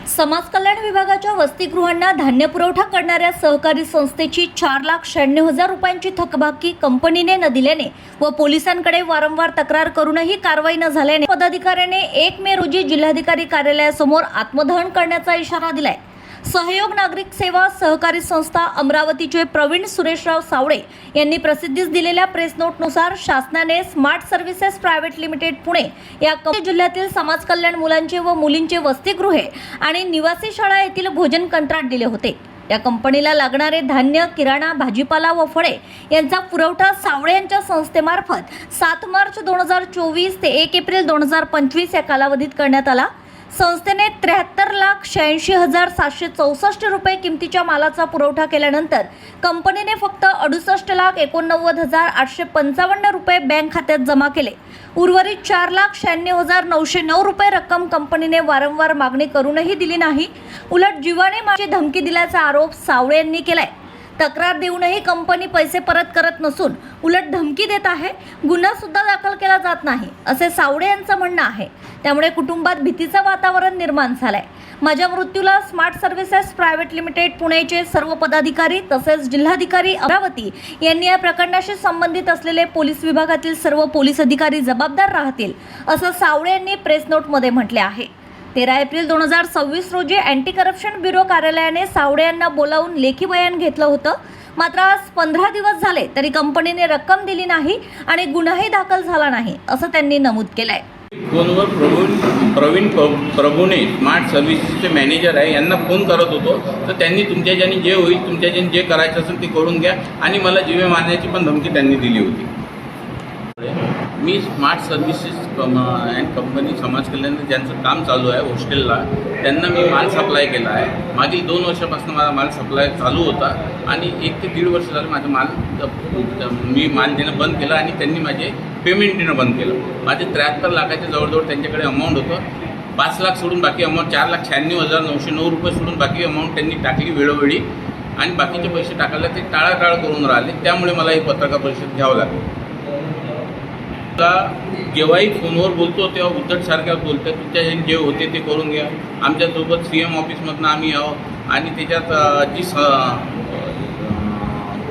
समाज कल्याण विभागाच्या वसतिगृहांना धान्य पुरवठा करणाऱ्या सहकारी संस्थेची 4,96,000 रुपयांची थकबाकी कंपनीने न दिल्याने व पोलिसांकडे वारंवार तक्रार करूनही कारवाई न झाल्याने पदाधिकाऱ्याने 1 मे रोजी जिल्हाधिकारी कार्यालयासमोर आत्मदहन करण्याचा इशारा दिलाय। सहयोग नागरिक सेवा सहकारी संस्था अमरावतीचे प्रवीण सुरेशराव सावळे यांनी प्रसिद्धीस दिलेल्या प्रेस नोटनुसार शासनाने smart services private limited Pune या जिल्ह्यातील समाज कल्याण मुलांचे व मुलींचे वसतिगृहे आणि निवासी शाळा येथील भोजन कंत्राट दिले होते। या कंपनीला लागणारे धान्य, किराणा, भाजीपाला व फळे यांचा पुरवठा सावळे यांच्या संस्थेमार्फत 7 मार्च 2024 ते 1 एप्रिल 2025 या कालावधीत करण्यात आला। संस्थेने 73,86,764 रुपये किमतीच्या मालाचा पुरवठा केल्यानंतर कंपनीने फक्त 68,89,855 रुपये बँक खात्यात जमा केले। उर्वरित 4,96,909 रुपये रक्कम कंपनीने वारंवार मागणी करूनही दिली नाही। उलट जीवाने माझी धमकी दिल्याचा आरोप सावळे यांनी केलाय। तक्रार देऊनही कंपनी पैसे परत करत नसून उलट धमकी देत आहे। गुन्हा सुद्धा दाखल केला जात नाही असे सावळे यांचं म्हणणं आहे। त्यामुळे कुटुंबात भीतीचं वातावरण निर्माण झालंय। माझ्या मृत्यूला स्मार्ट सर्व्हिसेस प्रायव्हेट लिमिटेड पुणेचे सर्व पदाधिकारी तसेच जिल्हाधिकारी अमरावती यांनी या प्रकरणाशी संबंधित असलेले पोलीस विभागातील सर्व पोलीस अधिकारी जबाबदार राहतील असं सावळे यांनी प्रेस नोटमध्ये म्हटले आहे। 13 एप्रिल 2026 रोजी अँटी करप्शन ब्युरो कार्यालयाने सावळे यांना बोलावून लेखी बयान घेतलं होतं। मात्र आज 15 दिवस झाले तरी कंपनीने रक्कम दिली नाही आणि गुन्हाही दाखल झाला नाही असं त्यांनी नमूद केलंय। फोनवर प्रवीण प्रभूने स्मार्ट सर्व्हिसेसचे मॅनेजर आहे यांना फोन करत होतो तर त्यांनी तुमच्याच्याने जे होईल तुमच्याच्याने जे करायचं असेल ते करून घ्या आणि मला जीवे मारण्याची पण धमकी त्यांनी दिली होती। मी स्मार्ट सर्व्हिसेस अँड कंपनी समाज कल्याण ज्यांचं काम चालू आहे हॉस्टेलला त्यांना मी माल सप्लाय केला आहे। मागील 2 वर्षापासून माझा माल सप्लाय चालू होता आणि 1 ते 1.5 वर्ष झालं माझा मी माल देणं बंद केलं आणि त्यांनी माझे पेमेंट देणं बंद केलं। माझे 73 लाखाच्या जवळजवळ त्यांच्याकडे अमाऊंट होतं। 5 लाख सोडून बाकी अमाऊंट 4,96,909 रुपये सोडून बाकी अमाऊंट त्यांनी टाकली वेळोवेळी आणि बाकीचे पैसे टाकायला ते टाळाटाळ करून राहिले। त्यामुळे मला ही पत्रकार परिषद घ्यावं लागली। जेव्हाही फोनवर बोलतो तेव्हा उद्धटसारख्या बोलतात, तुमच्या जे होते ते करून घ्या। आमच्यासोबत CM ऑफिसमधनं आम्ही आहो आणि त्याच्यात जी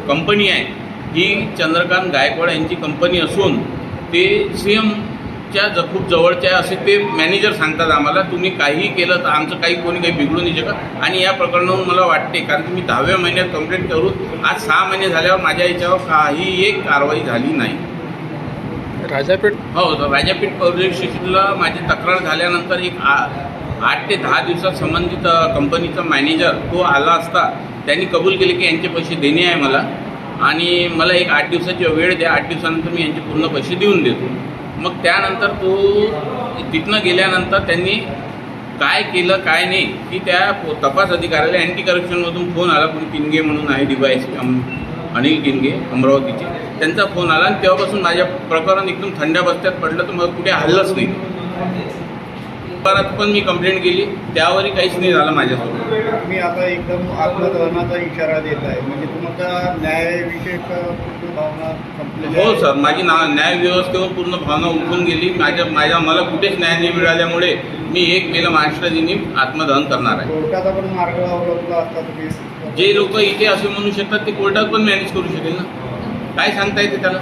कंपनी आहे ही चंद्रकांत गायकवाड यांची कंपनी असून ते CMच्या खूप जवळचे असे ते मॅनेजर सांगतात आम्हाला, तुम्ही काहीही केलं तर आमचं कोणी काही बिघडू नाही शकत। आणि या प्रकरणावरून मला वाटते कारण की मी 10व्या महिन्यात कंप्लेंट करून आज 6 महिने झाल्यावर माझ्या याच्यावर काही एक कारवाई झाली नाही। राजापेठ राजापेठ पोलीस स्टेशनला माझी तक्रार झाल्यानंतर एक 8 ते 10 दिवसात संबंधित कंपनीचा मॅनेजर तो आला असता त्यांनी कबूल केले की यांचे पैसे देणे आहे मला आणि मला एक 8 दिवसाची वेळ द्या, 8 दिवसानंतर मी यांचे पूर्ण पैसे देऊन देतो। मग त्यानंतर तो तिथनं गेल्यानंतर त्यांनी काय केलं काय नाही की त्या तपास अधिकाऱ्याला अँटी करप्शनमधून फोन आला, कोणी किनगे म्हणून आहे DYSP अनिल किनगे अमरावतीचे, त्यांचा फोन आला आणि तेव्हापासून माझ्या प्रकरण एकदम थंड बस्त्यात पडलं तर मग कुठे हल्लंच नाही। परत पण मी कंप्लेंट केली त्यावरही काहीच नाही झालं माझ्यासोबत। मी आता एकदम आत्मदहनाचा इशारा देत आहे म्हणजे तुमचा न्यायाविषयक भावना संपलेली आहे? हो सर, माझी न्याय व्यवस्थेवर पूर्ण भावना उठून गेली। मला कुठेच न्याय नाही मिळाल्यामुळे मी 1 मेला महाराष्ट्राने आत्मदहन करणार आहे। कोर्टाचा पण मार्ग अवलंबला असता तुम्ही जे लोक इथे असे म्हणू शकतात ते कोर्टात पण मॅनेज करू शकेल ना, काय सांगता येते त्याला?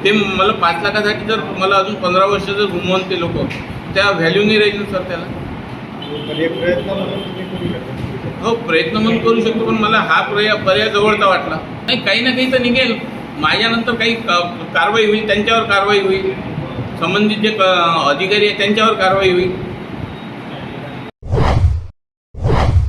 ते मला 5 लाखासाठी जर मला अजून 15 वर्ष जर घुमवून ते लोक त्या व्हॅल्यू नाही राहील सर त्याला। प्रयत्न म्हणून तुम्ही करू शकता? हो, प्रयत्न म्हणून करू शकतो पण मला हा पर्याय जवळचा वाटला नाही। काही ना काही तर निघेल माझ्यानंतर, काही कारवाई होईल, त्यांच्यावर कारवाई होईल, संबंधित जे अधिकारी आहेत त्यांच्यावर कारवाई होईल।